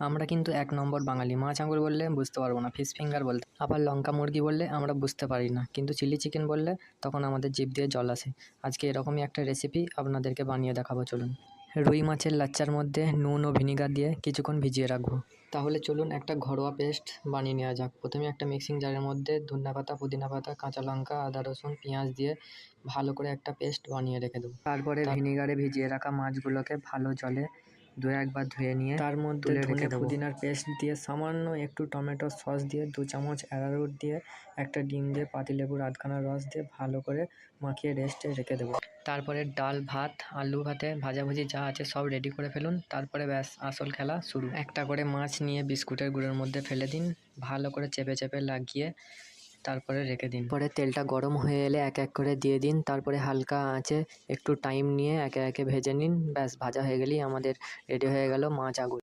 আমরা কিন্তু এক নম্বর বাঙালি, মাছ আঙুর বললে বুঝতে পারবো না, ফিশ ফিঙ্গার বলতে, আবার লঙ্কা মুরগি বললে আমরা বুঝতে পারি না, কিন্তু চিলি চিকেন বললে তখন আমাদের জিভ দিয়ে জল আসে। আজকে এরকমই একটা রেসিপি আপনাদেরকে বানিয়ে দেখাবো, চলুন। রুই মাছের লাচ্চার মধ্যে নুন ও ভিনিগার দিয়ে কিছুক্ষণ ভিজিয়ে রাখবো। তাহলে চলুন একটা ঘরোয়া পেস্ট বানিয়ে নেওয়া যাক। প্রথমে একটা মিক্সিং জারের মধ্যে ধনিয়া পাতা, পুদিনা পাতা, কাঁচা লঙ্কা, আদা, রসুন, পেঁয়াজ দিয়ে ভালো করে একটা পেস্ট বানিয়ে রেখে দেবো। তারপরে ভিনিগারে ভিজিয়ে রাখা মাছগুলোকে ভালো জলে দু একবার ধুয়ে নিয়ে তার মধ্যে ধনে পুদিনার পেস্ট দিয়ে সামান্য একটু টমেটো সস দিয়ে 2 চামচ অ্যারারুট দিয়ে একটা ডিম দিয়ে পাতিলেবুর আধখানা রস দিয়ে ভালো করে মাখিয়ে রেস্টে রেখে দেবো। তারপরে ডাল, ভাত, আলু ভাতে ভাজাভুজি যা আছে সব রেডি করে ফেলুন। তারপরে ব্যাস আসল খেলা শুরু। একটা করে মাছ নিয়ে বিস্কুটের গুঁড়োর মধ্যে ফেলে দিন, ভালো করে চেপে চেপে লাগিয়ে তারপরে রেখে দিন। পরে তেলটা গরম হয়ে এলে এক এক করে দিয়ে দিন, তারপরে হালকা আঁচে একটু টাইম নিয়ে একে একে ভেজে নিন। ব্যাস ভাজা হয়ে গেলেই আমাদের রেডি হয়ে গেল মাছ আগুর।